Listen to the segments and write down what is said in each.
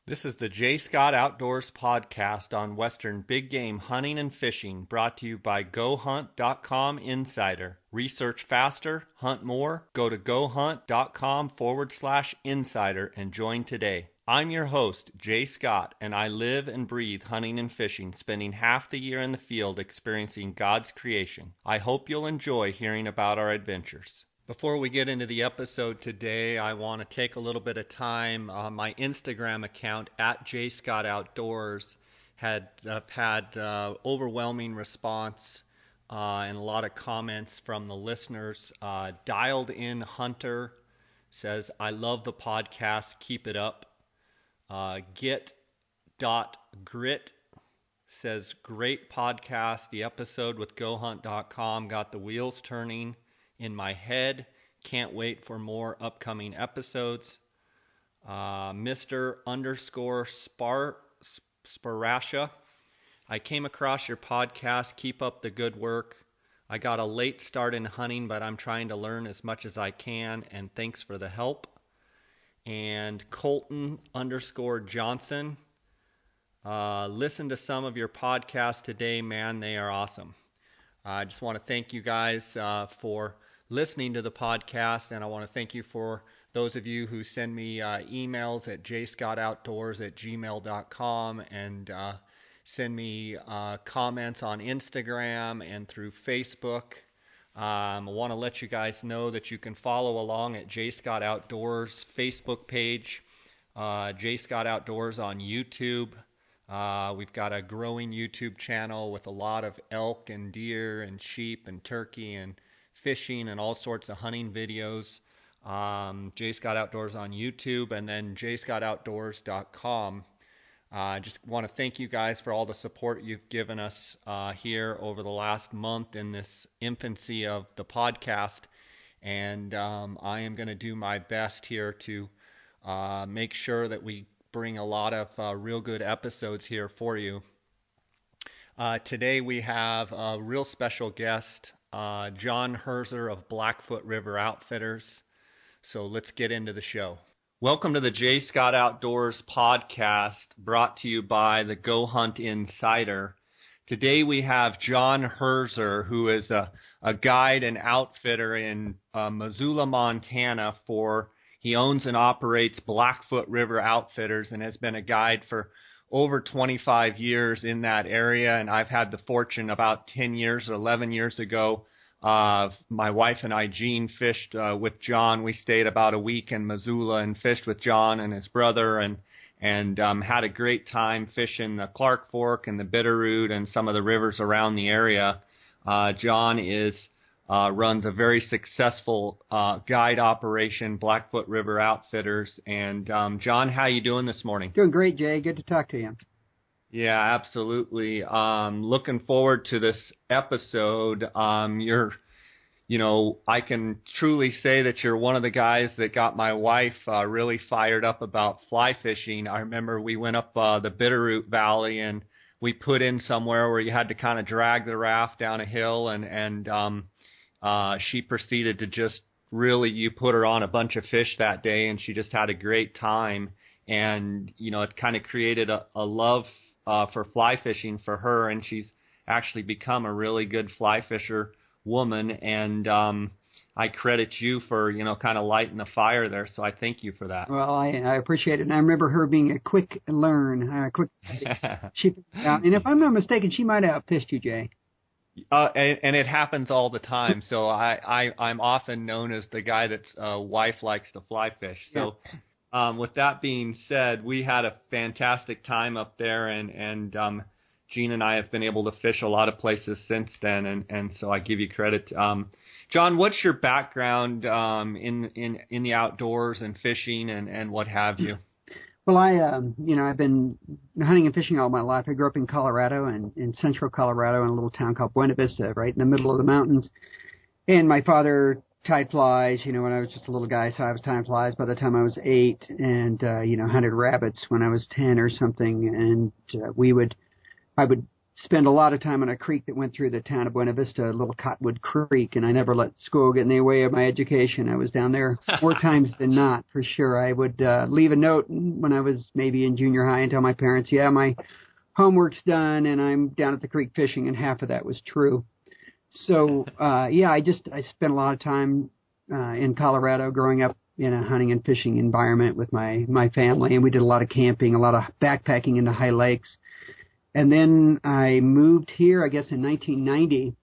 This is the J. Scott Outdoors podcast on Western big game hunting and fishing, brought to you by GoHunt.com Insider. Research faster, hunt more. Go to GoHunt.com/insider and join today. I'm your host, Jay Scott, and I live and breathe hunting and fishing, spending half the year in the field experiencing God's creation. I hope you'll enjoy hearing about our adventures. Before we get into the episode today, I want to take a little bit of time. My Instagram account at JScottOutdoors had had overwhelming response and a lot of comments from the listeners. Dialed In Hunter says, "I love the podcast. Keep it up." Get.grit says, "Great podcast. The episode with GoHunt.com got the wheels turning in my head. Can't wait for more upcoming episodes." Mr._Sparasha, "I came across your podcast. Keep up the good work. I got a late start in hunting, but I'm trying to learn as much as I can, and thanks for the help." And Colton_Johnson, "Listen to some of your podcasts today, man. They are awesome." I just want to thank you guys for listening to the podcast, and I want to thank you for those of you who send me emails at jscottoutdoors@gmail.com and send me comments on Instagram and through Facebook. I want to let you guys know that you can follow along at J. Scott Outdoors Facebook page, J. Scott Outdoors on YouTube. We've got a growing YouTube channel with a lot of elk and deer and sheep and turkey and fishing and all sorts of hunting videos. J. Scott Outdoors on YouTube, and then jscottoutdoors.com. I just want to thank you guys for all the support you've given us here over the last month in this infancy of the podcast. And I am going to do my best here to make sure that we bring a lot of real good episodes here for you. Today we have a real special guest, John Herzer of Blackfoot River Outfitters. So let's get into the show. Welcome to the J. Scott Outdoors podcast, brought to you by the Go Hunt Insider. Today we have John Herzer, who is a guide and outfitter in Missoula, Montana. He owns and operates Blackfoot River Outfitters and has been a guide for over 25 years in that area. And I've had the fortune about 10 years or 11 years ago, my wife and I, Jean, fished with John. We stayed about a week in Missoula and fished with John and his brother, and had a great time fishing the Clark Fork and the Bitterroot and some of the rivers around the area. John runs a very successful guide operation, Blackfoot River Outfitters. And John, how you doing this morning? Doing great, Jay. Good to talk to you. Yeah, absolutely. Looking forward to this episode. I can truly say that you're one of the guys that got my wife really fired up about fly fishing. I remember we went up the Bitterroot Valley, and we put in somewhere where you had to kind of drag the raft down a hill, and she proceeded to just really, you put her on a bunch of fish that day, and she just had a great time. And, it kind of created a love for fly fishing for her, and she's actually become a really good fly fisher woman. And I credit you for, kind of lighting the fire there, so I thank you for that. Well, I appreciate it. And I remember her being a quick learn, she, and if I'm not mistaken, she might have outfished you, Jay. And it happens all the time. So I'm often known as the guy that's wife likes to fly fish. So with that being said, we had a fantastic time up there, and Gene and I have been able to fish a lot of places since then, and so I give you credit. John, what's your background in the outdoors and fishing and what have you? Well, I've been hunting and fishing all my life. I grew up in Colorado, and in central Colorado, in a little town called Buena Vista, right in the middle of the mountains. And my father tied flies, when I was just a little guy, so I was tying flies by the time I was 8, and hunted rabbits when I was 10 or something. And I would spend a lot of time on a creek that went through the town of Buena Vista, a little Cottonwood Creek, and I never let school get in the way of my education. I was down there more times than not, for sure. I would leave a note when I was maybe in junior high and tell my parents, yeah, my homework's done and I'm down at the creek fishing, and half of that was true. So, yeah, I spent a lot of time in Colorado growing up in a hunting and fishing environment with my family, and we did a lot of camping, a lot of backpacking in the high lakes. And then I moved here, I guess, in 1990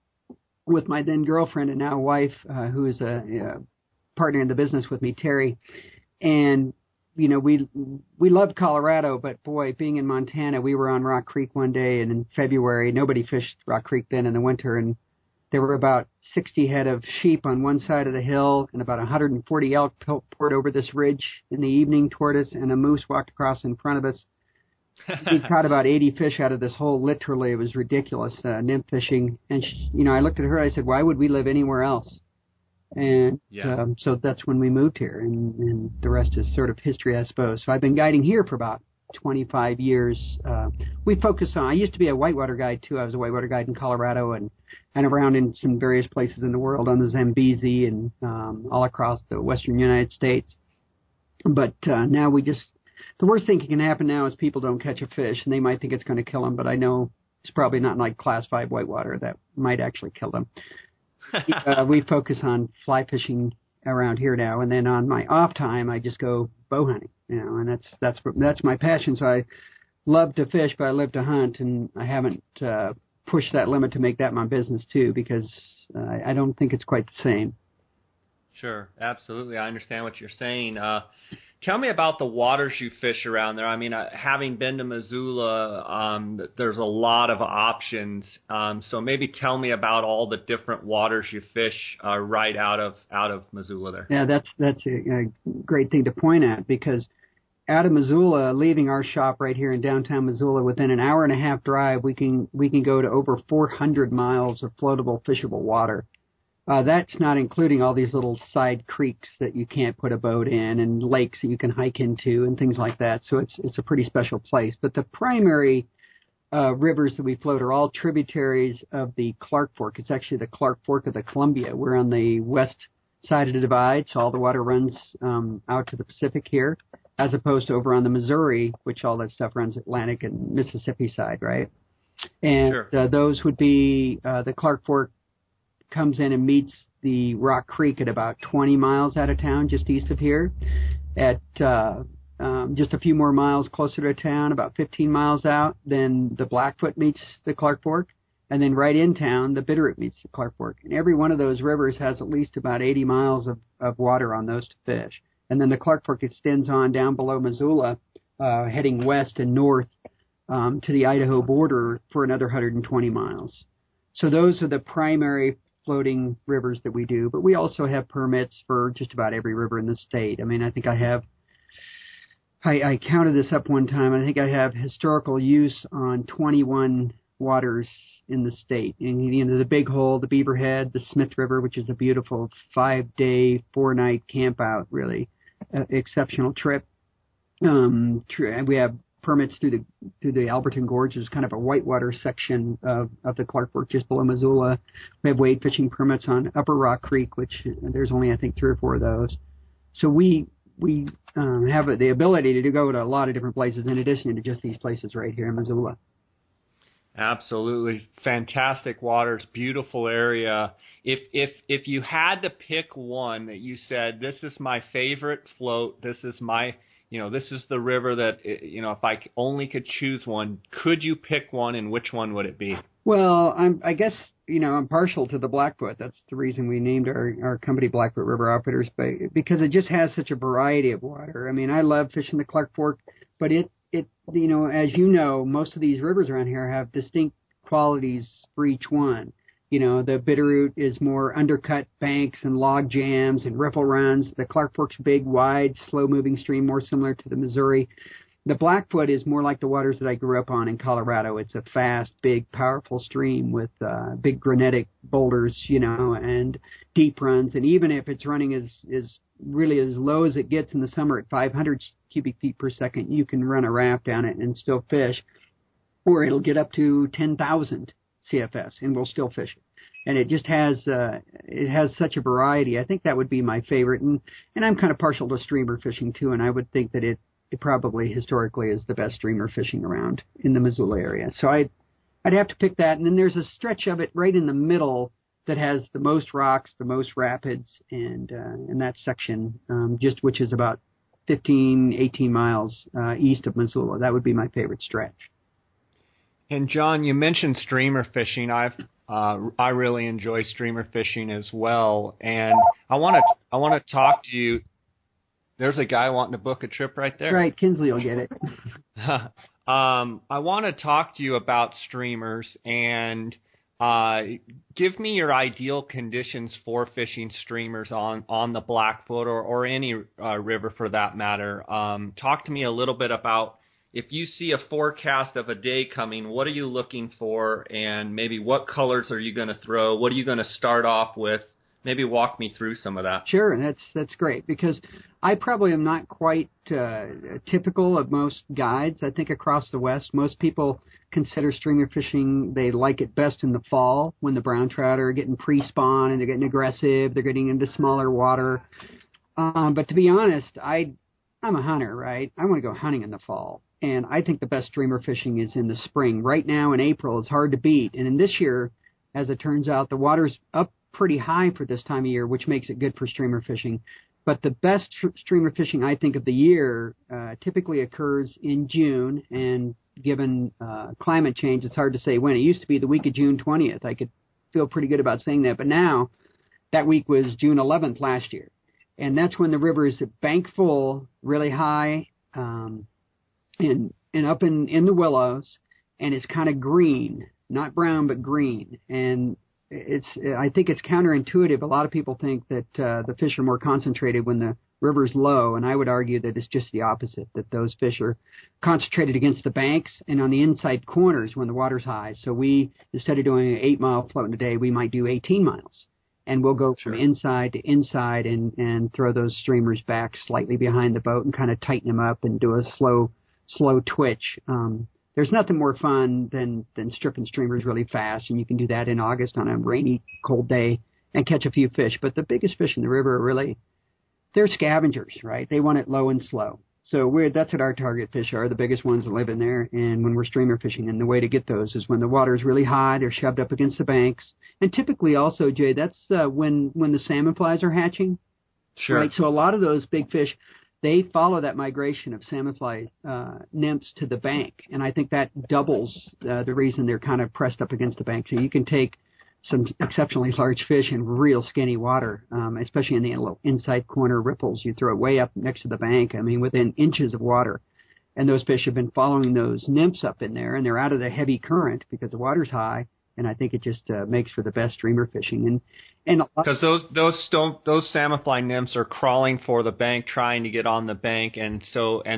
with my then girlfriend and now wife, who is a partner in the business with me, Terry. And, you know, we loved Colorado, but boy, being in Montana, we were on Rock Creek one day, and in February, nobody fished Rock Creek then in the winter, and there were about 60 head of sheep on one side of the hill, and about 140 elk poured over this ridge in the evening toward us, and a moose walked across in front of us. We caught about 80 fish out of this hole. Literally, it was ridiculous, nymph fishing. And she, you know, I looked at her. I said, "Why would we live anywhere else?" And so that's when we moved here, and the rest is sort of history, I suppose. So I've been guiding here for about 25 years. We focus on. I used to be a whitewater guide too. I was a whitewater guide in Colorado and around in some various places in the world on the Zambezi and all across the western United States. But now we just. The worst thing that can happen now is people don't catch a fish, and they might think it's going to kill them, but I know it's probably not like Class 5 whitewater. That might actually kill them. We focus on fly fishing around here now, and then on my off time, I just go bow hunting, you know, and that's my passion. So I love to fish, but I live to hunt, and I haven't pushed that limit to make that my business, too, because I don't think it's quite the same. Sure, absolutely. I understand what you're saying. Tell me about the waters you fish around there. I mean, having been to Missoula, there's a lot of options. So maybe tell me about all the different waters you fish right out of Missoula there. Yeah, that's a great thing to point at, because out of Missoula, leaving our shop right here in downtown Missoula, within an hour and a half drive, we can go to over 400 miles of floatable, fishable water. That's not including all these little side creeks that you can't put a boat in, and lakes that you can hike into and things like that. So it's a pretty special place. But the primary rivers that we float are all tributaries of the Clark Fork. It's actually the Clark Fork of the Columbia. We're on the west side of the divide, so all the water runs out to the Pacific here, as opposed to over on the Missouri, which all that stuff runs Atlantic and Mississippi side, right? And sure. Those would be the Clark Fork comes in and meets the Rock Creek at about 20 miles out of town, just east of here. At just a few more miles closer to town, about 15 miles out, then the Blackfoot meets the Clark Fork, and then right in town, the Bitterroot meets the Clark Fork. And every one of those rivers has at least about 80 miles of water on those to fish. And then the Clark Fork extends on down below Missoula, heading west and north to the Idaho border for another 120 miles. So those are the primary floating rivers that we do, but we also have permits for just about every river in the state. I mean, I think I counted this up one time. I think I have historical use on 21 waters in the state. And, you know, the Big Hole, the Beaverhead, the Smith River, which is a beautiful 5-day, 4-night camp out, really exceptional trip. We have permits through the Alberton Gorge, which is kind of a whitewater section of the Clark Fork just below Missoula. We have wade fishing permits on Upper Rock Creek, which there's only, I think, 3 or 4 of those. So we have the ability to go to a lot of different places in addition to just these places right here in Missoula. Absolutely. Fantastic waters, beautiful area. If you had to pick one that you said, this is my favorite float, this is the river that, if I only could choose one, could you pick one, and which one would it be? Well, I guess, I'm partial to the Blackfoot. That's the reason we named our company Blackfoot River Outfitters, because it just has such a variety of water. I mean, I love fishing the Clark Fork, but it as you know, most of these rivers around here have distinct qualities for each one. The Bitterroot is more undercut banks and log jams and riffle runs. The Clark Fork's big, wide, slow-moving stream, more similar to the Missouri. The Blackfoot is more like the waters that I grew up on in Colorado. It's a fast, big, powerful stream with big granitic boulders, and deep runs. And even if it's running as really as low as it gets in the summer at 500 cubic feet per second, you can run a raft down it and still fish. or it'll get up to 10,000 CFS, and we'll still fish it. And it has such a variety. I think that would be my favorite, and I'm kind of partial to streamer fishing too, and I would think that it probably historically is the best streamer fishing around in the Missoula area. So I'd have to pick that, and then there's a stretch of it right in the middle that has the most rocks, the most rapids, and that section, just which is about 15, 18 miles east of Missoula. That would be my favorite stretch. And John, you mentioned streamer fishing. I really enjoy streamer fishing as well, and I want to talk to you. There's a guy wanting to book a trip right there. That's right, Kinsley will get it. I want to talk to you about streamers and give me your ideal conditions for fishing streamers on the Blackfoot or any river for that matter. Talk to me a little bit about, if you see a forecast of a day coming, what are you looking for, and maybe what colors are you going to throw? What are you going to start off with? Maybe walk me through some of that. Sure, and that's great, because I probably am not quite typical of most guides. I think across the West, most people consider streamer fishing, they like it best in the fall when the brown trout are getting pre-spawn and they're getting aggressive, they're getting into smaller water. But to be honest, I'm a hunter, right? I want to go hunting in the fall. And I think the best streamer fishing is in the spring. Right now in April, it's hard to beat. And in this year, as it turns out, the water's up pretty high for this time of year, which makes it good for streamer fishing. But the best streamer fishing, I think, of the year typically occurs in June. And given climate change, it's hard to say when. It used to be the week of June 20th. I could feel pretty good about saying that. But now, that week was June 11th last year. And that's when the river is bank full, really high, and up in the willows, and it's kind of green, not brown, but green. And I think it's counterintuitive. A lot of people think that the fish are more concentrated when the river's low, and I would argue that it's just the opposite, that those fish are concentrated against the banks and on the inside corners when the water's high. So we, instead of doing an 8-mile float a day, we might do 18 miles. And we'll go from inside to inside and throw those streamers back slightly behind the boat and kind of tighten them up and do a slow twitch. There's nothing more fun than stripping streamers really fast, and you can do that in August on a rainy, cold day and catch a few fish. But the biggest fish in the river are really, they're scavengers, right? They want it low and slow. So that's what our target fish are, the biggest ones that live in there. And when we're streamer fishing, and the way to get those is when the water is really high, they're shoved up against the banks. And typically also, Jay, that's when the salmon flies are hatching. Sure. Right? So a lot of those big fish, they follow that migration of salmon fly nymphs to the bank. And I think that doubles the reason they're kind of pressed up against the bank. So you can take some exceptionally large fish in real skinny water, especially in the little inside corner ripples. You throw it way up next to the bank, I mean, within inches of water. And those fish have been following those nymphs up in there, and they're out of the heavy current because the water's high. And I think it just makes for the best streamer fishing. And because those salmon fly nymphs are crawling for the bank, trying to get on the bank, and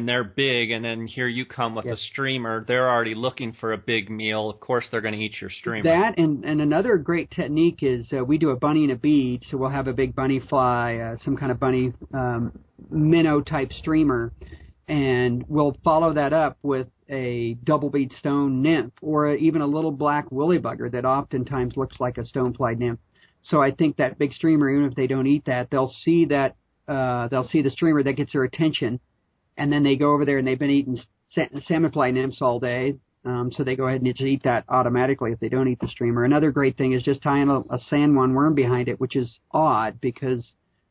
they're big. And then here you come with a streamer. They're already looking for a big meal. Of course, they're going to eat your streamer. That and another great technique is we do a bunny and a bead. So we'll have a big bunny fly, some kind of bunny minnow type streamer, and we'll follow that up with a double bead stone nymph, or even a little black woolly bugger that oftentimes looks like a stonefly nymph. So I think that big streamer, even if they don't eat that, they'll see the streamer that gets their attention, and then they go over there and they've been eating salmon fly nymphs all day, so they go ahead and just eat that automatically if they don't eat the streamer. Another great thing is just tying a San Juan worm behind it, which is odd because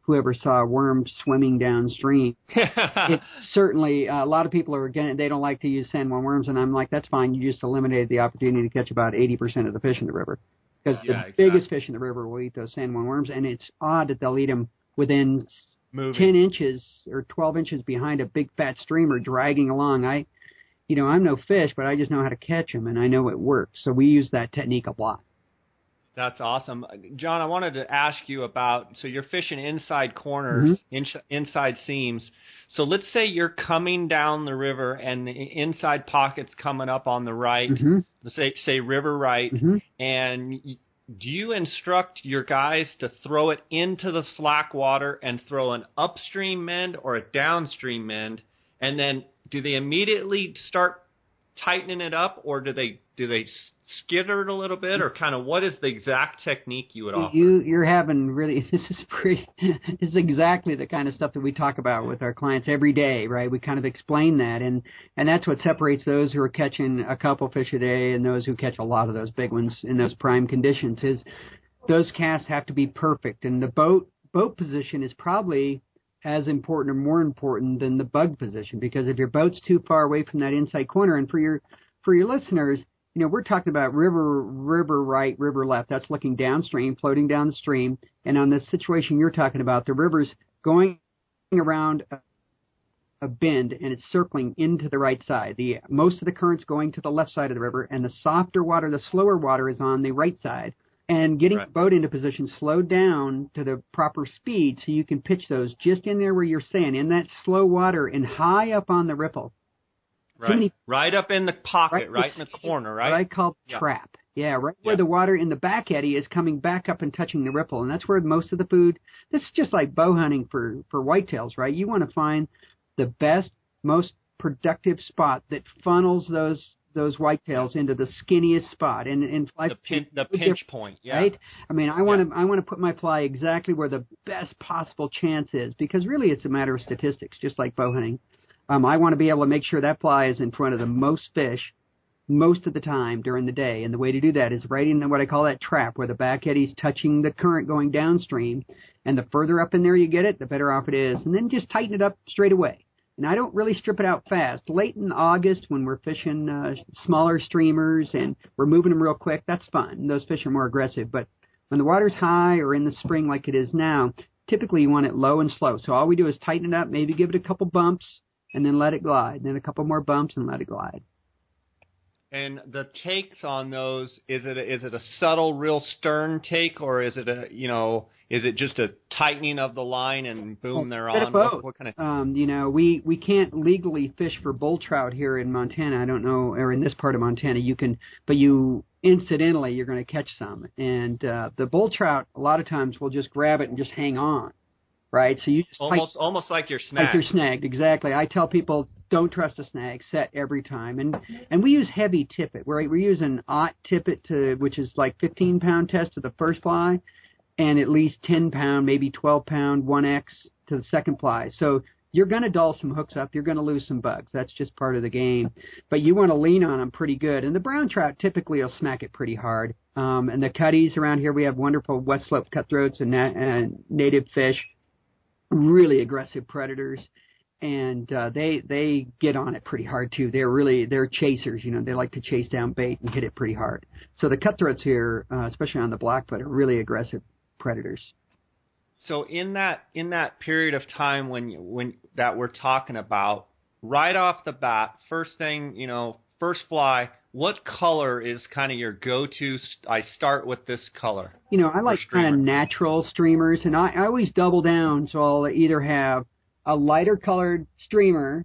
whoever saw a worm swimming downstream, it certainly, a lot of people are, again, they don't like to use San Juan worms, and I'm like, that's fine. You just eliminated the opportunity to catch about 80% of the fish in the river. Because biggest fish in the river will eat those San Juan worms, and it's odd that they'll eat them within 10 inches or 12 inches behind a big fat streamer dragging along. I'm no fish, but I just know how to catch them, and I know it works. So we use that technique a lot. That's awesome. John, I wanted to ask you about, so you're fishing inside corners, inside seams. So let's say you're coming down the river and the inside pocket's coming up on the right, let's say river right, and do you instruct your guys to throw it into the slack water and throw an upstream mend or a downstream mend, and then do they immediately start tightening it up, or do they skitter it a little bit, or kind of what is the exact technique you would offer? You're having really, this is exactly the kind of stuff that we talk about with our clients every day, right? We kind of explain that, and that's what separates those who are catching a couple fish a day and those who catch a lot of those big ones in those prime conditions. Is those casts have to be perfect, and the boat position is probably as important or more important than the bug position, because if your boat's too far away from that inside corner, and for your listeners, we're talking about river right, river left. That's looking downstream, floating down the stream. And on this situation you're talking about, the river's going around a bend and it's circling into the right side. Most of the current's going to the left side of the river, and the softer water, the slower water, is on the right side. And getting the boat into position, slowed down to the proper speed so you can pitch those just in there where you're saying, in that slow water and high up on the ripple. Right. Right up in the pocket, right in the corner, right? What I call trap. Yeah, where the water in the back eddy is coming back up and touching the ripple. And that's where most of the food, this is just like bow hunting for whitetails, right? You want to find the best, most productive spot that funnels those whitetails into the skinniest spot, and the pinch point, right? I mean, I want to put my fly exactly where the best possible chance is, because really it's a matter of statistics, just like bow hunting. I want to be able to make sure that fly is in front of the most fish most of the time during the day, and the way to do that is right in what I call that trap, where the back eddy's touching the current going downstream, and the further up in there you get it, the better off it is, and then just tighten it up straight away. And I don't really strip it out fast. Late in August, when we're fishing smaller streamers and we're moving them real quick, that's fine. Those fish are more aggressive. But when the water's high, or in the spring like it is now, typically you want it low and slow. So all we do is tighten it up, maybe give it a couple bumps, and then let it glide. Then a couple more bumps and let it glide. And the takes on those, is it a subtle, real stern take, or is it is it just a tightening of the line and boom, they're on? What kind of? We can't legally fish for bull trout here in Montana. I don't know, or in this part of Montana you can, but incidentally you're going to catch some. And the bull trout a lot of times will just grab it and just hang on, right? So you just almost like you're snagged. Like you're snagged, exactly. I tell people, don't trust a snag, set every time. And we use heavy tippet. We're using aught tippet, which is like 15-pound test to the first fly, and at least 10-pound, maybe 12-pound 1X to the second fly. So you're going to dull some hooks up. You're going to lose some bugs. That's just part of the game. But you want to lean on them pretty good. And the brown trout typically will smack it pretty hard. And the cutties around here, we have wonderful west slope cutthroats and native fish, really aggressive predators. And they get on it pretty hard too. They're chasers. They like to chase down bait and hit it pretty hard. So the cutthroats here, especially on the Blackfoot, are really aggressive predators. So in that period of time when that we're talking about, right off the bat, first thing, first fly, what color is kind of your go-to? I start with this color. I like kind of natural streamers, and I always double down. So I'll either have a lighter colored streamer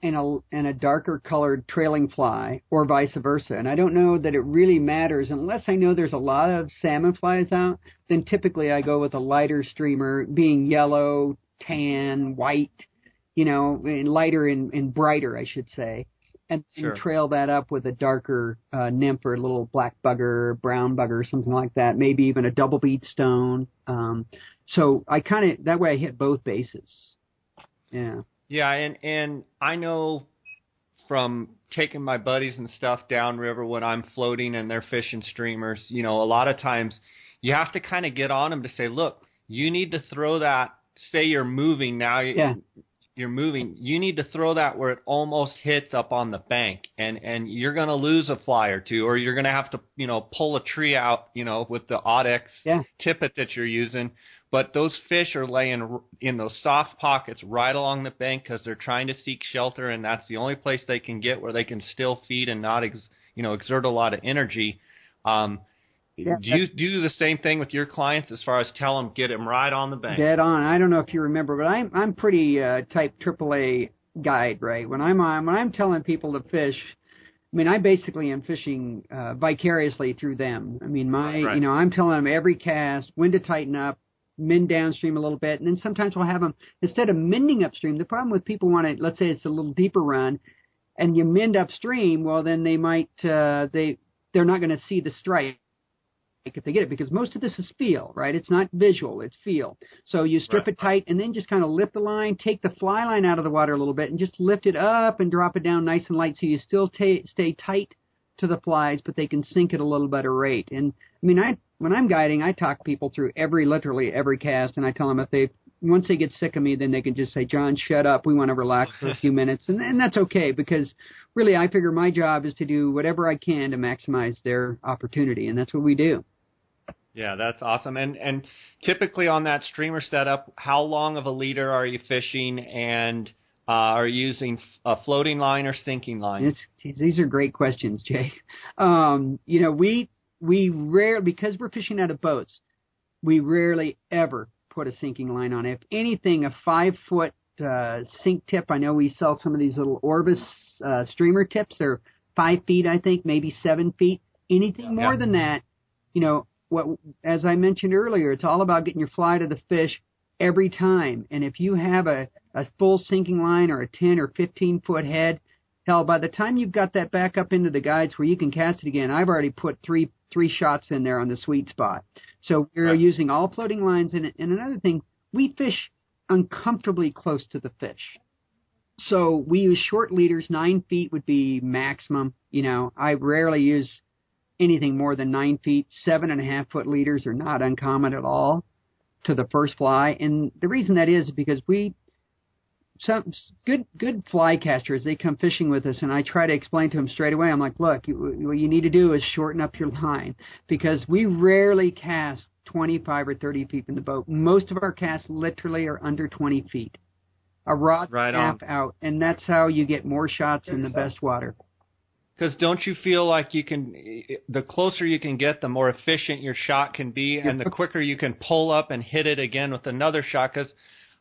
and a darker colored trailing fly, or vice versa. And I don't know that it really matters unless I know there's a lot of salmon flies out. Then typically I go with a lighter streamer, being yellow, tan, white, and lighter and brighter, I should say. And trail that up with a darker nymph, or a little black bugger, brown bugger, something like that. Maybe even a double bead stone. So I that way I hit both bases. Yeah. Yeah, and I know from taking my buddies and stuff downriver when I'm floating and they're fishing streamers, a lot of times you have to kind of get on them to say, look, you need to throw that, say you're moving now, you're moving, you need to throw that where it almost hits up on the bank, and you're going to lose a fly or two, or you're going to have to, pull a tree out, with the Odex tippet that you're using. But those fish are laying in those soft pockets right along the bank because they're trying to seek shelter, and that's the only place they can get where they can still feed and not exert a lot of energy. Do you do the same thing with your clients as far as tell them, get them right on the bank? Dead on. I don't know if you remember, but I'm pretty type AAA guide, right? When I'm telling people to fish, I mean, I basically am fishing vicariously through them. I mean, I'm telling them every cast, when to tighten up, mend downstream a little bit, and then sometimes we'll have them, instead of mending upstream, the problem with people want to, let's say it's a little deeper run, and you mend upstream, well, then they might, they're not going to see the strike if they get it, because most of this is feel, right? It's not visual, it's feel. So you strip it tight and then just kind of lift the line, take the fly line out of the water a little bit and just lift it up and drop it down nice and light so you still stay tight to the flies, but they can sink at a little better rate. And I mean, when I'm guiding, I talk people through literally every cast, and I tell them once they get sick of me, then they can just say, John, shut up. We want to relax for a few minutes. And that's okay, because really I figure my job is to do whatever I can to maximize their opportunity, and that's what we do. Yeah, that's awesome. And typically on that streamer setup, how long of a leader are you fishing, and are you using a floating line or sinking line? These are great questions, Jay. We rarely, because we're fishing out of boats, we rarely ever put a sinking line on it. If anything, a 5-foot sink tip. I know we sell some of these little Orbis streamer tips. They're 5 feet, I think, maybe 7 feet. Anything more than that, as I mentioned earlier, it's all about getting your fly to the fish every time. And if you have a full sinking line or a 10 or 15-foot head, hell, by the time you've got that back up into the guides where you can cast it again, I've already put three shots in there on the sweet spot. So we're using all floating lines. And another thing, we fish uncomfortably close to the fish. So we use short leaders. 9 feet would be maximum. I rarely use anything more than 9 feet. 7.5-foot leaders are not uncommon at all to the first fly. And the reason that is because some good fly casters, they come fishing with us, and I try to explain to them straight away. I'm like, look, what you need to do is shorten up your line, because we rarely cast 25 or 30 feet in the boat. Most of our casts literally are under 20 feet. A rod and a half out, and that's how you get more shots in the best water. Because don't you feel like the closer you can get, the more efficient your shot can be, and the quicker you can pull up and hit it again with another shot? Because,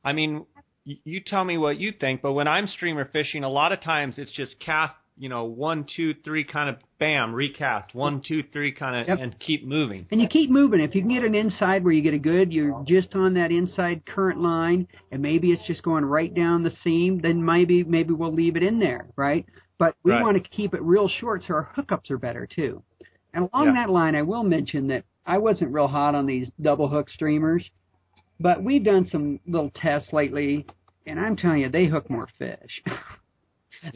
I mean, you tell me what you think, but when I'm streamer fishing, a lot of times it's just cast, 1, 2, 3, kind of bam, recast, 1, 2, 3, kind of, and keep moving. And you keep moving. If you can get an inside where you get you're just on that inside current line, and maybe it's just going right down the seam, then maybe we'll leave it in there, right? But we want to keep it real short so our hookups are better too. And along that line, I will mention that I wasn't real hot on these double hook streamers, but we've done some little tests lately, and I'm telling you, they hook more fish.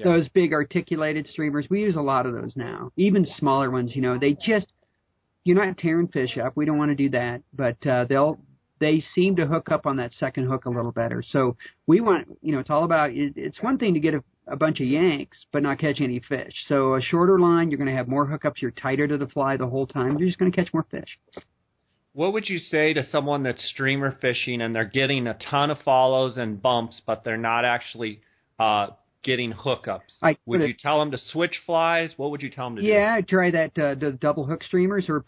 Those big articulated streamers, we use a lot of those now. Even smaller ones, you're not tearing fish up. We don't want to do that, but they seem to hook up on that second hook a little better. So we want, it's all about, it's one thing to get a bunch of yanks, but not catch any fish. So a shorter line, you're going to have more hookups. You're tighter to the fly the whole time. You're just going to catch more fish. What would you say to someone that's streamer fishing and they're getting a ton of follows and bumps, but they're not actually getting hookups? Would you tell them to switch flies? What would you tell them to do? Yeah, try that the double hook streamers, or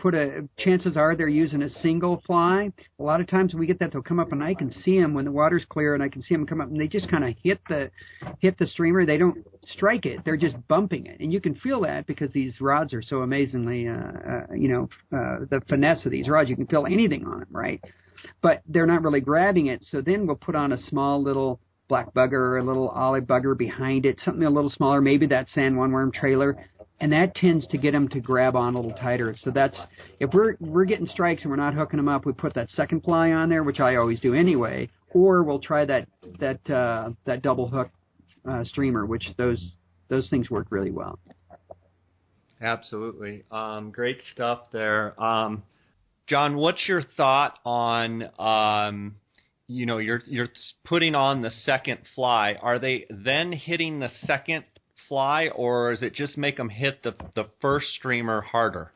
chances are they're using a single fly. A lot of times we get that, they'll come up and I can see them when the water's clear, and I can see them come up and they just kind of hit the streamer. They don't strike it. They're just bumping it. And you can feel that because these rods are so amazingly, the finesse of these rods, you can feel anything on them, right? But they're not really grabbing it. So then we'll put on a small little black bugger or a little olive bugger behind it, something a little smaller, maybe that San Juan worm trailer, and that tends to get them to grab on a little tighter. So that's, if we're getting strikes and we're not hooking them up, we put that second fly on there, which I always do anyway, or we'll try that double hook streamer, which those things work really well. Absolutely. Great stuff there. John, what's your thought on you're putting on the second fly. Are they then hitting the second fly, or does it just make them hit the first streamer harder?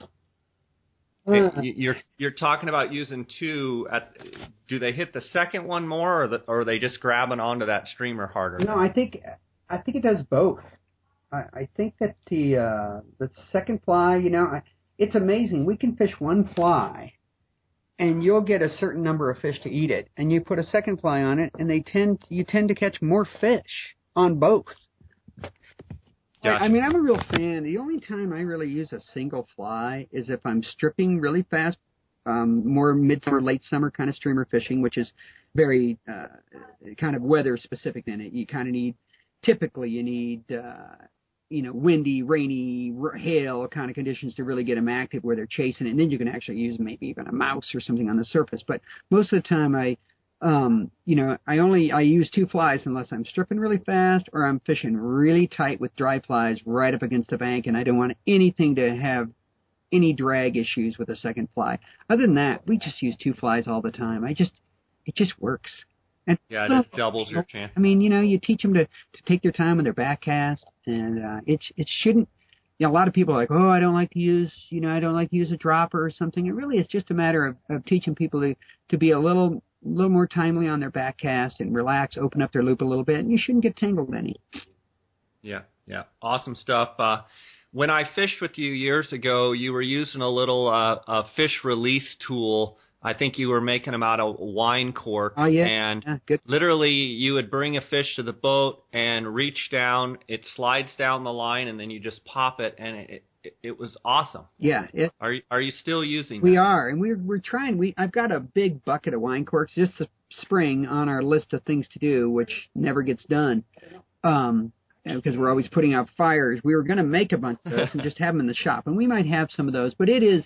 You're talking about using two. Do they hit the second one more, or are they just grabbing onto that streamer harder? No, I think it does both. I think that the second fly, it's amazing. We can fish one fly, and you'll get a certain number of fish to eat it. And you put a second fly on it, and you tend to catch more fish on both. Gotcha. I mean, I'm a real fan. The only time I really use a single fly is if I'm stripping really fast, more midsummer, late summer kind of streamer fishing, which is very kind of weather specific. Then you kind of need, typically you need windy, rainy, hail kind of conditions to really get them active where they're chasing it. And then you can actually use maybe even a mouse or something on the surface. But most of the time I use 2 flies unless I'm stripping really fast or I'm fishing really tight with dry flies right up against the bank, and I don't want anything to have any drag issues with a second fly. Other than that, we just use 2 flies all the time. It just works. And Yeah, it just doubles your chance. I mean, you teach them to take their time with their back cast, and it shouldn't. A lot of people are like, oh, I don't like to use a dropper or something. It really is just a matter of teaching people to be a little more timely on their back cast and relax, open up their loop a little bit, and you shouldn't get tangled any. Yeah, awesome stuff. When I fished with you years ago, you were using a little fish release tool. I think you were making them out of wine cork. Oh, yeah. And good. Literally, you would bring a fish to the boat and reach down. It slides down the line, and then you just pop it, and it was awesome. Yeah. Are you still using We that? are, and we're trying. I've got a big bucket of wine corks just this spring on our list of things to do, which never gets done. Because we're always putting out fires. We were going to make a bunch of those and just have them in the shop, and we might have some of those, but it is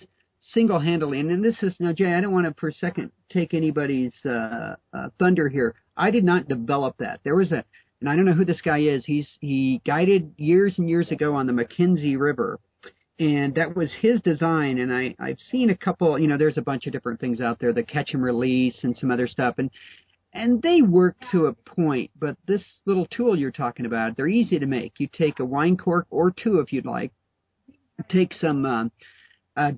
single-handedly, and this is, now Jay, I don't want to for a second take anybody's thunder here. I did not develop that. There was and I don't know who this guy is. He guided years and years ago on the Mackenzie River, and that was his design, and I've seen a couple, there's a bunch of different things out there, the catch and release and some other stuff, and they work to a point, but this little tool you're talking about, they're easy to make. You take a wine cork or 2 if you'd like, take some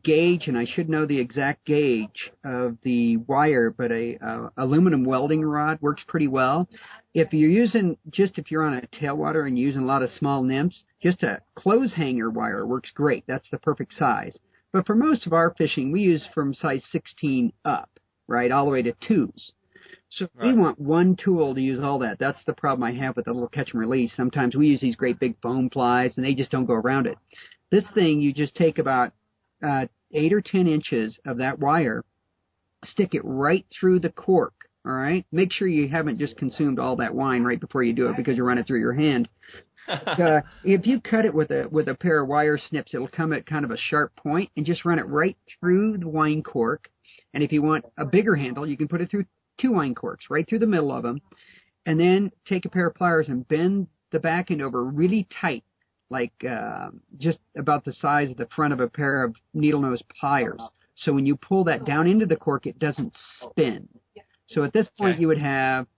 gauge, and I should know the exact gauge of the wire, but a aluminum welding rod works pretty well. If you're on a tailwater and using a lot of small nymphs, just a clothes hanger wire works great. That's the perfect size. But for most of our fishing, we use from size 16 up, right, all the way to 2s. So we want one tool to use all that. That's the problem I have with the little catch and release. Sometimes we use these great big foam flies, and they just don't go around it. This thing, you just take about 8 or 10 inches of that wire, stick it right through the cork, all right? Make sure you haven't just consumed all that wine right before you do it because you run it through your hand. If you cut it with a pair of wire snips, it'll come at kind of a sharp point, and just run it right through the wine cork. And if you want a bigger handle, you can put it through 2 wine corks, right through the middle of them, and then take a pair of pliers and bend the back end over really tight, like just about the size of the front of a pair of needle nose pliers. So when you pull that down into the cork, it doesn't spin. So at this point, you would have,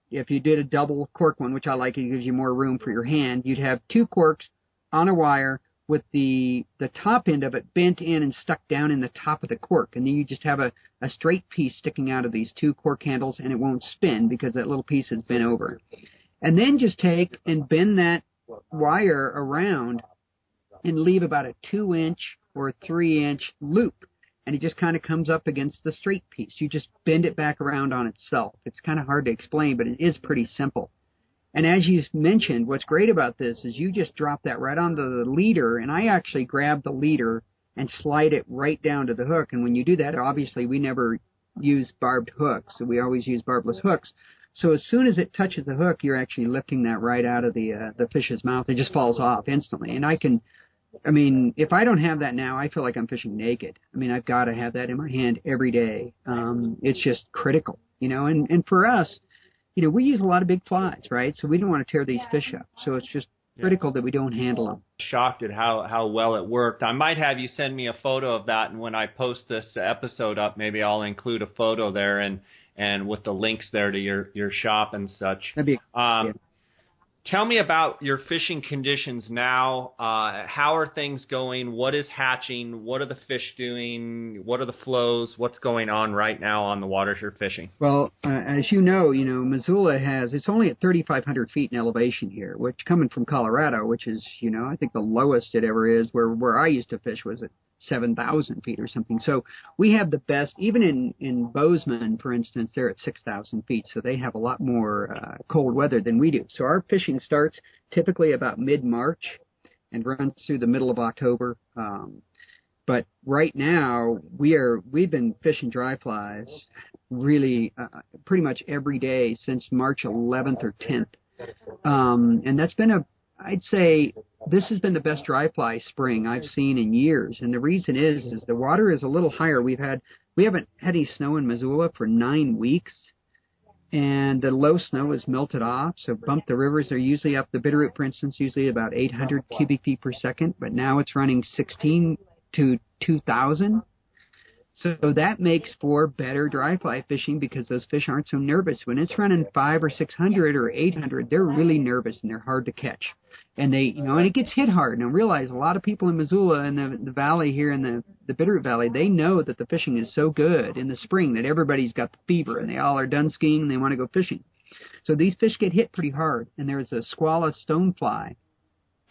if you did a double cork one, which I like, it gives you more room for your hand, you'd have 2 corks on a wire with the top end of it bent in and stuck down in the top of the cork. And then you just have a straight piece sticking out of these 2 cork handles, and it won't spin because that little piece has been over. And then just take and bend that wire around and leave about a 2-inch or 3-inch loop, and it just kind of comes up against the straight piece. You just bend it back around on itself. It's kind of hard to explain, but it is pretty simple. And as you mentioned, what's great about this is you just drop that right onto the leader, and I actually grab the leader and slide it right down to the hook. And when you do that, obviously we never use barbed hooks, so we always use barbless hooks. So as soon as it touches the hook, you're actually lifting that right out of the fish's mouth. It just falls off instantly. And if I don't have that now, I feel like I'm fishing naked. I've got to have that in my hand every day. It's just critical, and for us, we use a lot of big flies, right? So we don't want to tear these fish up. So it's just critical that we don't handle them. Shocked at how well it worked. I might have you send me a photo of that, and when I post this episode up, maybe I'll include a photo there and with the links there to your shop and such. That'd be Tell me about your fishing conditions now. How are things going? What is hatching? What are the fish doing? What are the flows? What's going on right now on the waters you're fishing? Well, as you know, Missoula it's only at 3,500 feet in elevation here, which coming from Colorado, which is, I think the lowest it ever is, where I used to fish was at 7,000 feet or something. So we have the best, even in Bozeman, for instance, they're at 6,000 feet. So they have a lot more cold weather than we do. So our fishing starts typically about mid-March and runs through the middle of October. But right now we've been fishing dry flies really pretty much every day since March 11th or 10th. And that's been I'd say this has been the best dry fly spring I've seen in years, and the reason is the water is a little higher. We haven't had any snow in Missoula for 9 weeks, and the low snow has melted off. So bump the rivers are usually up. The Bitterroot, for instance, usually about 800 cubic feet per second, but now it's running 16 to 2,000. So that makes for better dry fly fishing because those fish aren't so nervous. When it's running 500 or 600 or 800, they're really nervous and they're hard to catch. And and it gets hit hard. Now realize a lot of people in Missoula and the valley here in the Bitterroot Valley, they know that the fishing is so good in the spring that everybody's got the fever and they all are done skiing and they want to go fishing. So these fish get hit pretty hard. And there's a squala stonefly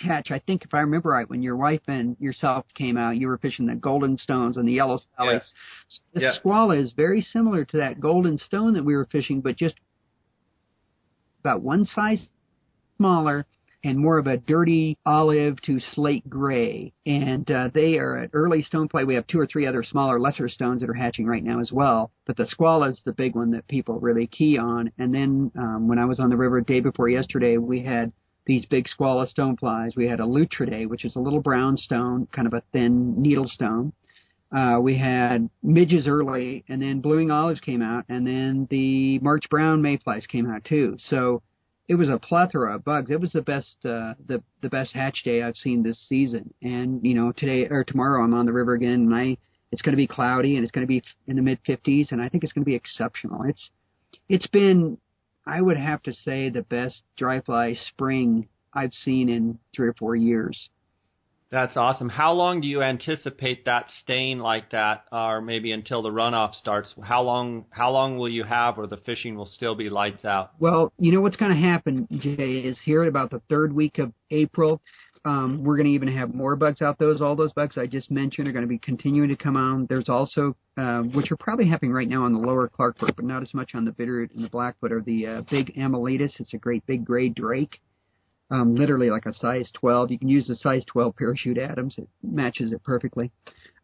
catch. I think if I remember right, when your wife and yourself came out, you were fishing the golden stones and the yellow sallies. Yes. The squala is very similar to that golden stone that we were fishing, but just about one size smaller and more of a dirty olive to slate gray. And they are an early stonefly. We have 2 or 3 other smaller, lesser stones that are hatching right now as well. But the squala is the big one that people really key on. And then when I was on the river day before yesterday, we had these big squala stoneflies. We had a lutridae, which is a little brown stone, kind of a thin needle stone. We had midges early, and then blueing olives came out, and then the March brown mayflies came out too. So it was a plethora of bugs. It was the best the best hatch day I've seen this season. And today or tomorrow I'm on the river again, and it's going to be cloudy and it's going to be in the mid 50s, and I think it's going to be exceptional. It's been, I would have to say, the best dry fly spring I've seen in 3 or 4 years. That's awesome. How long do you anticipate that staying like that, or maybe until the runoff starts? How long will you have where the fishing will still be lights out? Well, what's going to happen, Jay, is here at about the 3rd week of April, we're going to even have more bugs out. All those bugs I just mentioned are going to be continuing to come on. There's also, which are probably happening right now on the lower Clark Brook, but not as much on the Bitterroot and the Blackfoot, are the big amyletus. It's a great big gray drake, literally like a size 12. You can use the size 12 parachute Adams. It matches it perfectly.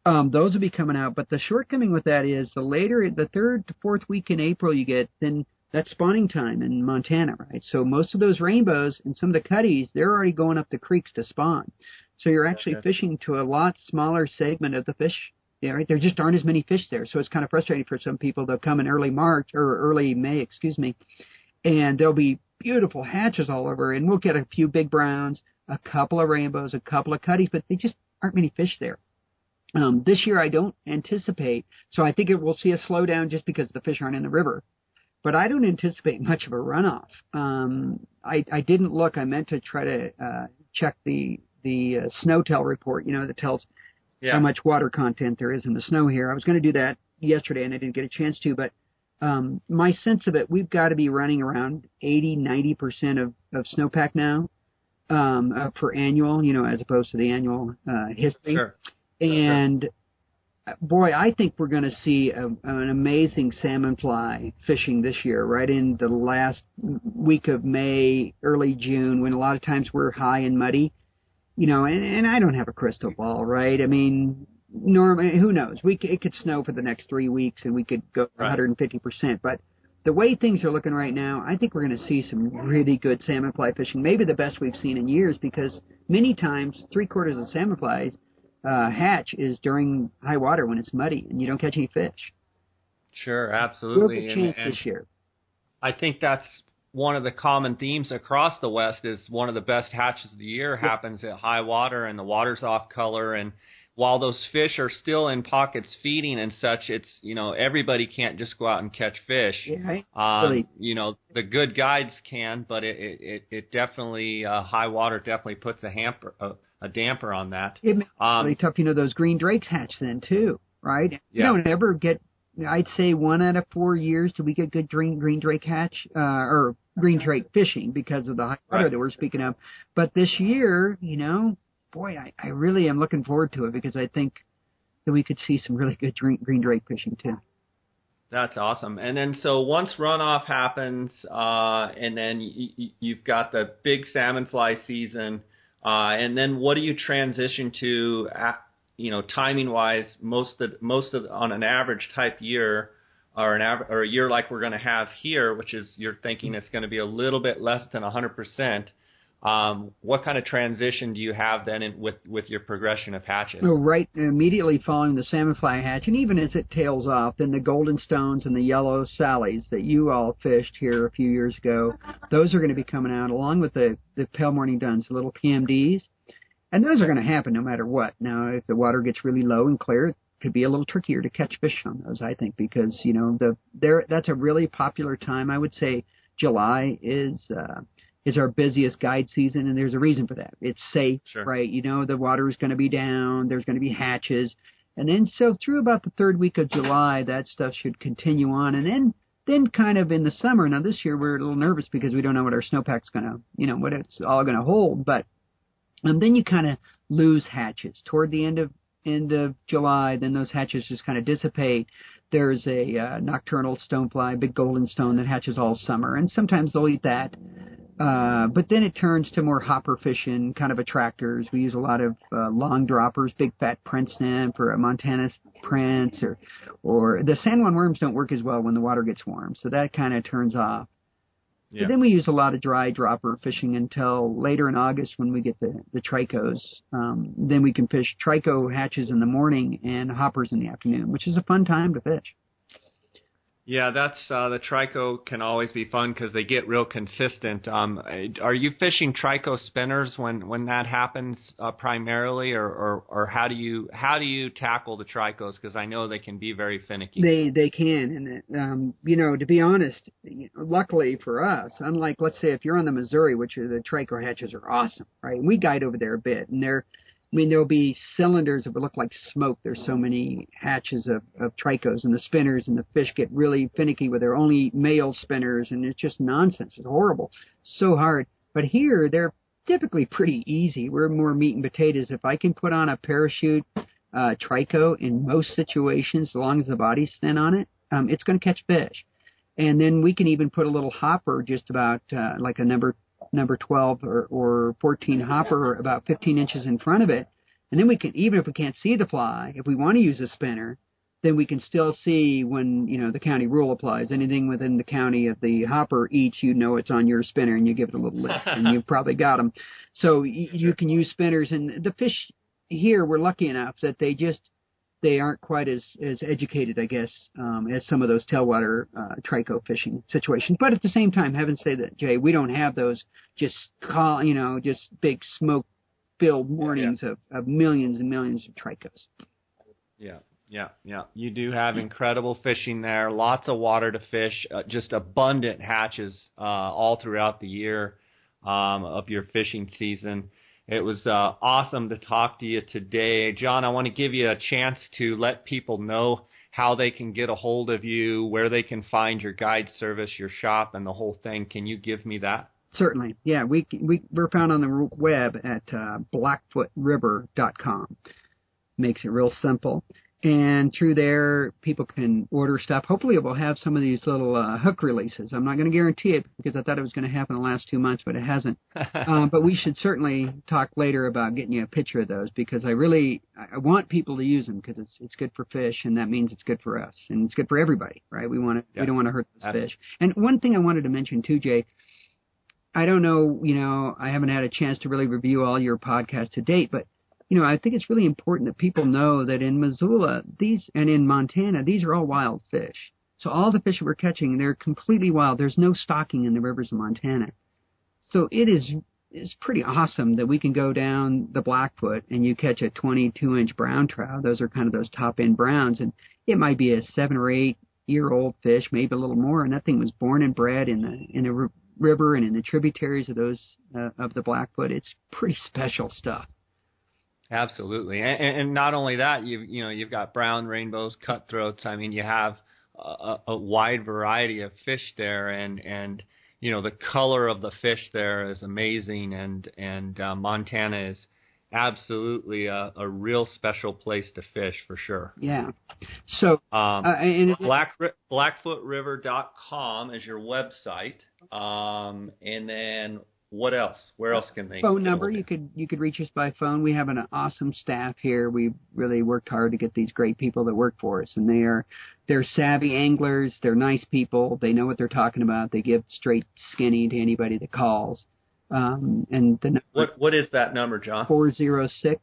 Those will be coming out, but the shortcoming with that is the 3rd to 4th week in April you get, then that's spawning time in Montana, right? So most of those rainbows and some of the cutties, they're already going up the creeks to spawn. So you're actually fishing to a lot smaller segment of the fish. Yeah, right? There just aren't as many fish there. So it's kind of frustrating for some people. They'll come in early May, and there'll be beautiful hatches all over, and we'll get a few big browns, a couple of rainbows, a couple of cutties, but they just aren't many fish there. This year I don't anticipate, so I think we'll see a slowdown just because the fish aren't in the river. But I don't anticipate much of a runoff. I didn't look. I meant to try to check the SnowTel report, that tells how much water content there is in the snow here. I was going to do that yesterday, and I didn't get a chance to. But my sense of it, we've got to be running around 80-90% of snowpack now for annual, as opposed to the annual history. Sure. And boy, I think we're going to see an amazing salmon fly fishing this year, right in the last week of May, early June, when a lot of times we're high and muddy, and I don't have a crystal ball, right? I mean, normally, who knows? It could snow for the next 3 weeks and we could go 150%. But the way things are looking right now, I think we're going to see some really good salmon fly fishing, maybe the best we've seen in years, because many times 3/4 of salmon flies hatch is during high water when it's muddy and you don't catch any fish. Sure, absolutely. Real good chance this year. I think that's one of the common themes across the West is one of the best hatches of the year happens at high water and the water's off color. And while those fish are still in pockets feeding and such, it's, everybody can't just go out and catch fish. Yeah, really. The good guides can, but it definitely, high water definitely puts a damper on that. It's really tough. Those green drakes hatch then too, right? Yeah. You don't ever get, I'd say 1 out of 4 years do we get good green drake hatch, or green drake fishing because of the high water that we're speaking of. But this year, boy, I really am looking forward to it because I think that we could see some really good green drake fishing too. That's awesome. And then so once runoff happens, and then you've got the big salmon fly season, and then what do you transition to, timing wise, most of on an average type year, or a year like we're going to have here, which is you're thinking it's going to be a little bit less than 100%. What kind of transition do you have then with your progression of hatches? Oh, right, immediately following the salmon fly hatch, and even as it tails off, then the golden stones and the yellow sallies that you all fished here a few years ago, those are going to be coming out along with the pale morning duns, the little PMDs, and those are going to happen no matter what. Now, if the water gets really low and clear, it could be a little trickier to catch fish on those, I think, because that's a really popular time. I would say July is our busiest guide season, and there's a reason for that. It's safe, sure. Right? The water is going to be down. There's going to be hatches. And then so through about the third week of July, that stuff should continue on. And then kind of in the summer, now this year we're a little nervous because we don't know what our snowpack's going to, what it's all going to hold. But then you kind of lose hatches. Toward the end of July, then those hatches just kind of dissipate. There's a nocturnal stonefly, big golden stone that hatches all summer, and sometimes they'll eat that. But then it turns to more hopper fishing, kind of attractors. We use a lot of long droppers, big fat prince nymph or a Montana prince, or the San Juan worms don't work as well when the water gets warm, so that kind of turns off. Yeah. But then we use a lot of dry dropper fishing until later in August when we get the tricos. Then we can fish trico hatches in the morning and hoppers in the afternoon, which is a fun time to fish. Yeah, that's the trico can always be fun because they get real consistent. Are you fishing trico spinners when that happens primarily, or how do you tackle the tricos? Because I know they can be very finicky. They can, and to be honest, luckily for us, unlike let's say if you're on the Missouri, which the trico hatches are awesome, right? And we guide over there a bit, and there'll be cylinders that would look like smoke. There's so many hatches of tricos, and the spinners and the fish get really finicky with their only male spinners, and it's just nonsense. It's horrible. So hard. But here, they're typically pretty easy. We're more meat and potatoes. If I can put on a parachute trico in most situations, as long as the body's thin on it, it's going to catch fish. And then we can even put a little hopper just about like a number 12 or 14 hopper about 15 inches in front of it. And then we can, even if we can't see the fly, if we want to use a spinner, then we can still see when, the county rule applies. Anything within the county of the hopper eats, it's on your spinner, and you give it a little lift, and you've probably got them. So you can use spinners. And the fish here, we're lucky enough that they aren't quite as educated, I guess, as some of those tailwater trico fishing situations. But at the same time, having said that, Jay, we don't have those just big smoke-filled mornings of millions and millions of tricos. Yeah. You do have incredible fishing there, lots of water to fish, just abundant hatches all throughout the year of your fishing season. It was awesome to talk to you today. John, I want to give you a chance to let people know how they can get a hold of you, where they can find your guide service, your shop, and the whole thing. Can you give me that? Certainly. Yeah, we're found on the web at blackfootriver.com. Makes it real simple. And through there, people can order stuff. Hopefully, we'll have some of these little hook releases. I'm not going to guarantee it because I thought it was going to happen the last 2 months, but it hasn't. But we should certainly talk later about getting you a picture of those because I want people to use them because it's good for fish, and that means it's good for us, and it's good for everybody, right? We don't want to hurt those fish. And one thing I wanted to mention too, Jay, I don't know, I haven't had a chance to really review all your podcasts to date, but I think it's really important that people know that in Missoula, and in Montana, these are all wild fish. So all the fish that we're catching, they're completely wild. There's no stocking in the rivers of Montana. So it's pretty awesome that we can go down the Blackfoot and you catch a 22-inch brown trout. Those are kind of those top-end browns, and it might be a 7 or 8 year-old fish, maybe a little more, and that thing was born and bred in the river and in the tributaries of those of the Blackfoot. It's pretty special stuff. Absolutely, and not only that, you've got brown rainbows, cutthroats. I mean, you have a wide variety of fish there, and the color of the fish there is amazing, and Montana is absolutely a real special place to fish for sure. Yeah. So Blackfootriver.com is your website, and then. What else? Where else can they? Phone number. You could reach us by phone. We have an awesome staff here. We really worked hard to get these great people that work for us, and they're savvy anglers. They're nice people. They know what they're talking about. They give straight skinny to anybody that calls. And the number What is that number, John? 406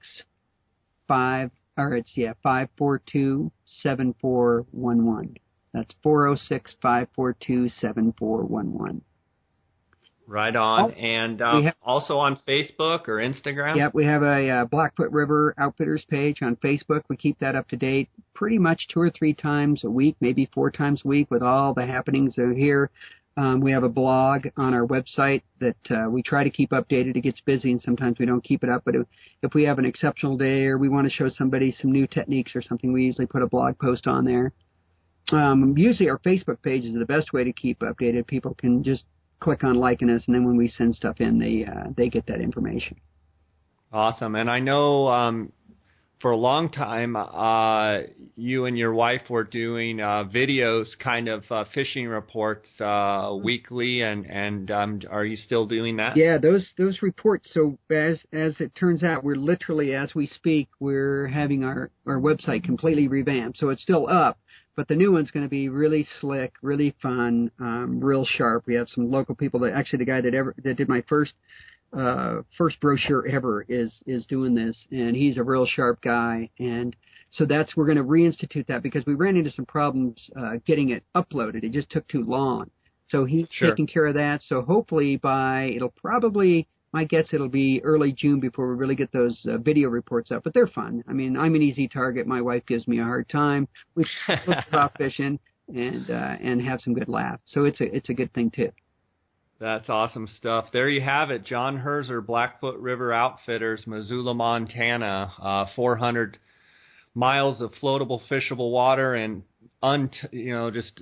5, or it's, yeah, 542-7411. That's 406-542-7411. Right on. And We have, also on Facebook or Instagram? yeah, we have a Blackfoot River Outfitters page on Facebook. We keep that up to date pretty much 2 or 3 times a week, maybe 4 times a week, with all the happenings here. We have a blog on our website that we try to keep updated. It gets busy and sometimes we don't keep it up. But if we have an exceptional day or we want to show somebody some new techniques or something, we usually put a blog post on there. Usually our Facebook page is the best way to keep updated. People can just click on liking us, and then when we send stuff in, they get that information. Awesome. And I know for a long time you and your wife were doing videos, kind of fishing reports weekly, and are you still doing that? Yeah, those reports. So as it turns out, we're literally, as we speak, we're having our website completely revamped. So it's still up, but the new one's going to be really slick, really fun, real sharp. We have some local people that actually the guy that did my first brochure ever is doing this, and he's a real sharp guy. And so we're going to reinstitute that because we ran into some problems getting it uploaded. It just took too long. So he's taking care of that. So hopefully my guess it'll be early June before we really get those video reports up. But they're fun. I mean, I'm an easy target. My wife gives me a hard time. We talk about fishing and have some good laughs. So it's a good thing too. That's awesome stuff. There you have it. John Herzer, Blackfoot River Outfitters, Missoula, Montana. 400 miles of floatable, fishable water, and just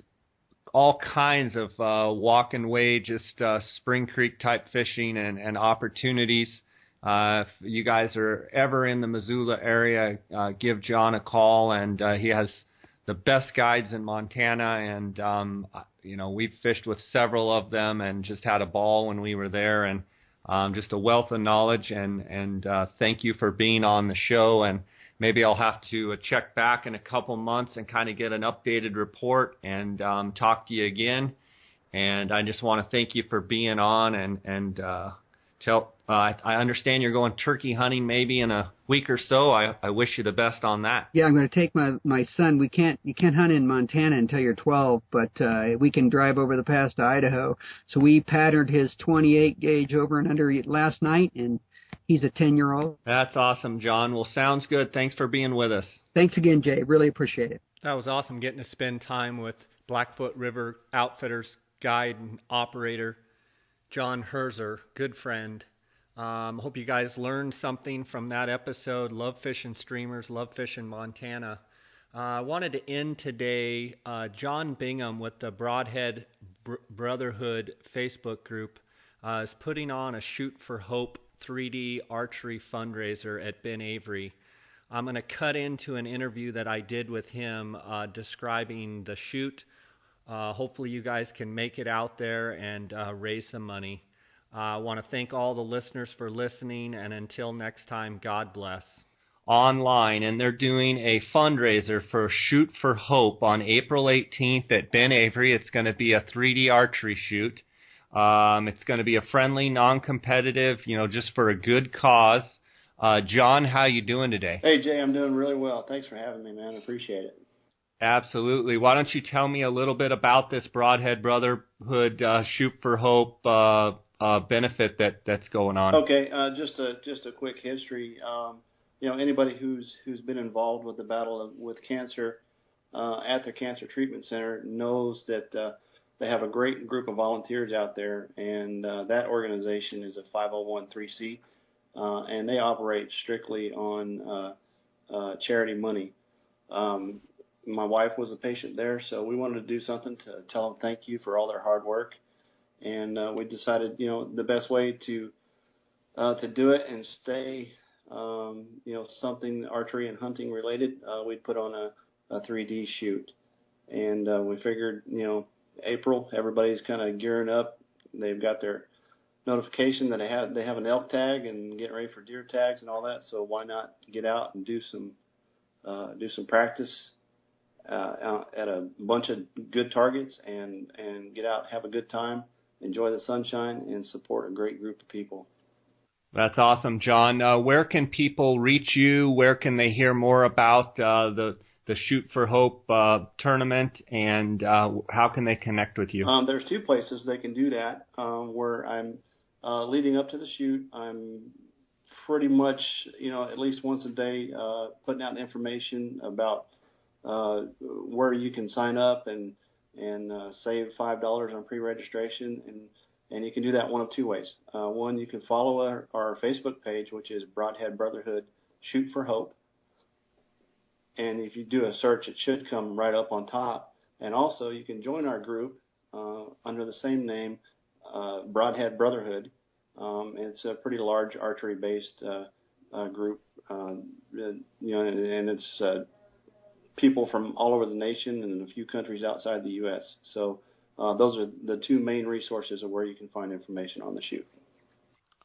all kinds of walk and wade, just Spring Creek type fishing and opportunities. If you guys are ever in the Missoula area, give John a call, and he has the best guides in Montana, and we've fished with several of them and just had a ball when we were there, and just a wealth of knowledge, and thank you for being on the show. And maybe I'll have to check back in a couple months and kind of get an updated report and talk to you again. And I just want to thank you for being on, and tell. I understand you're going turkey hunting maybe in a week or so. I wish you the best on that. Yeah, I'm going to take my son. You can't hunt in Montana until you're 12, but we can drive over the pass to Idaho. So we patterned his 28 gauge over and under last night, and he's a 10-year-old. That's awesome, John. Well, sounds good. Thanks for being with us. Thanks again, Jay. Really appreciate it. That was awesome getting to spend time with Blackfoot River Outfitters guide and operator John Herzer, good friend. Hope you guys learned something from that episode. Love fishing streamers, love fishing Montana. I wanted to end today. John Bingham with the Broadhead Brotherhood Facebook group is putting on a Shoot for Hope 3D archery fundraiser at Ben Avery. I'm going to cut into an interview that I did with him describing the shoot. Hopefully you guys can make it out there and raise some money. I want to thank all the listeners for listening, and until next time, God bless. Online, and they're doing a fundraiser for Shoot for Hope on April 18th at Ben Avery. It's going to be a 3D archery shoot. It's going to be a friendly, non-competitive, just for a good cause. John, how you doing today? Hey, Jay, I'm doing really well. Thanks for having me, man. I appreciate it. Absolutely. Why don't you tell me a little bit about this Broadhead Brotherhood Shoot for Hope benefit that's going on? Okay, just a quick history. Anybody who's been involved with the battle with cancer at the Cancer Treatment Center knows that they have a great group of volunteers out there, and that organization is a 501(c)(3), and they operate strictly on charity money. My wife was a patient there, so we wanted to do something to tell them thank you for all their hard work. And we decided, the best way to do it and stay, something archery and hunting related, we'd put on a 3D shoot. And we figured, April, everybody's kind of gearing up. They've got their notification that they have an elk tag and getting ready for deer tags and all that. So why not get out and do some practice at a bunch of good targets and get out, have a good time, enjoy the sunshine, and support a great group of people. That's awesome, John. Where can people reach you? Where can they hear more about the Shoot for Hope tournament, and how can they connect with you? There's two places they can do that. Where I'm leading up to the shoot, I'm pretty much, at least once a day, putting out information about where you can sign up and save $5 on pre-registration, and you can do that one of two ways. One, you can follow our Facebook page, which is Broadhead Brotherhood Shoot for Hope. And if you do a search, it should come right up on top. And also, you can join our group under the same name, Broadhead Brotherhood. It's a pretty large archery-based group, and it's people from all over the nation and a few countries outside the U.S. So those are the two main resources of where you can find information on the shoot.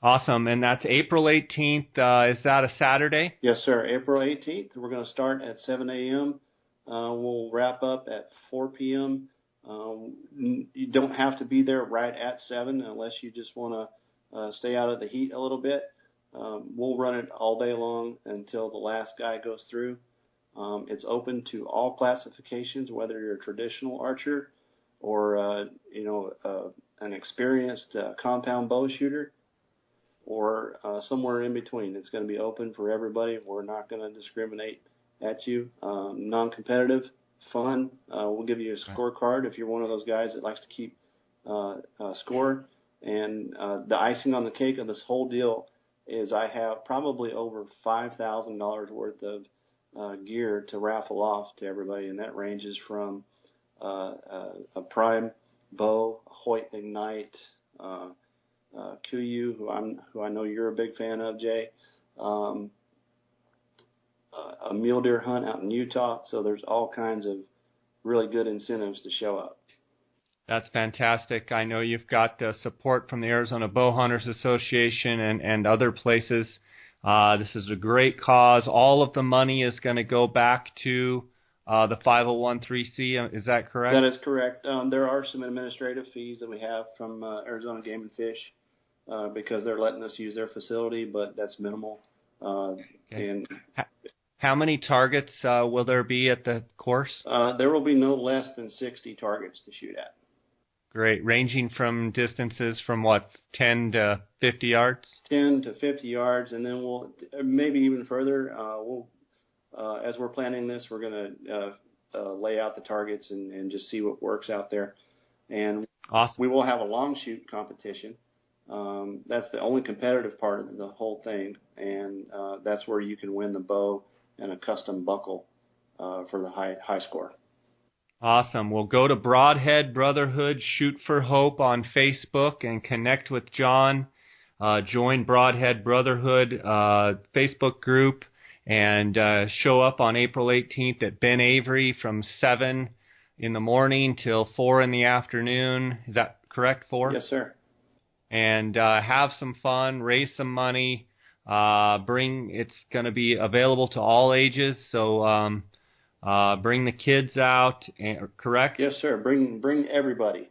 Awesome. And that's April 18th. Is that a Saturday? Yes, sir. April 18th. We're going to start at 7 a.m. We'll wrap up at 4 p.m. You don't have to be there right at 7 unless you just want to stay out of the heat a little bit. We'll run it all day long until the last guy goes through. It's open to all classifications, whether you're a traditional archer or an experienced compound bow shooter, or somewhere in between. It's going to be open for everybody. We're not going to discriminate at you. Non-competitive, fun. We'll give you a scorecard if you're one of those guys that likes to keep score. And the icing on the cake of this whole deal is I have probably over $5,000 worth of gear to raffle off to everybody, and that ranges from a prime bow, Hoyt Ignite, Kuyu, who I know you're a big fan of, Jay, a mule deer hunt out in Utah. So there's all kinds of really good incentives to show up. That's fantastic. I know you've got support from the Arizona Bow Hunters Association and other places. This is a great cause. All of the money is going to go back to the 501(c)(3). Is that correct? That is correct. There are some administrative fees that we have from Arizona Game and Fish because they're letting us use their facility, but that's minimal. Okay. And how many targets will there be at the course? There will be no less than 60 targets to shoot at. Great. Ranging from distances from, 10 to 50 yards? 10 to 50 yards, and then we'll maybe even further. As we're planning this, we're going to lay out the targets and just see what works out there. And awesome. We will have a long shoot competition. That's the only competitive part of the whole thing, and that's where you can win the bow and a custom buckle for the high score. Awesome. Well, go to Broadhead Brotherhood Shoot for Hope on Facebook and connect with John. Join Broadhead Brotherhood Facebook group and show up on April 18th at Ben Avery from 7 in the morning till 4 in the afternoon. Is that correct, 4? Yes, sir. And have some fun, raise some money. It's going to be available to all ages, so bring the kids out, correct? Yes, sir. Bring everybody.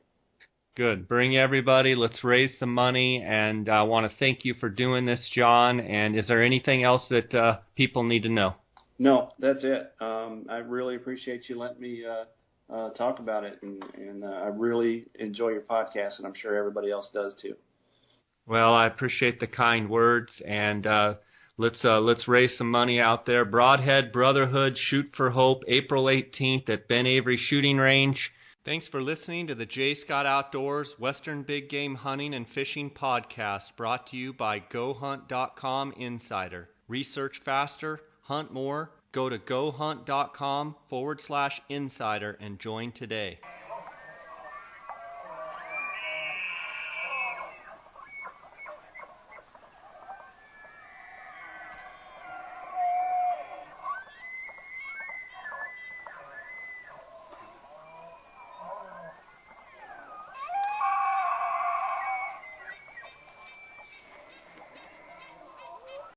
Good. Bring everybody. Let's raise some money, and I want to thank you for doing this, John. And is there anything else that people need to know? No, that's it. I really appreciate you letting me talk about it, and I really enjoy your podcast, and I'm sure everybody else does too. Well, I appreciate the kind words, and let's raise some money out there. Broadhead Brotherhood Shoot for Hope, April 18th at Ben Avery Shooting Range. Thanks for listening to the J. Scott Outdoors Western Big Game Hunting and Fishing Podcast, brought to you by GoHunt.com Insider. Research faster, hunt more. Go to GoHunt.com/insider and join today.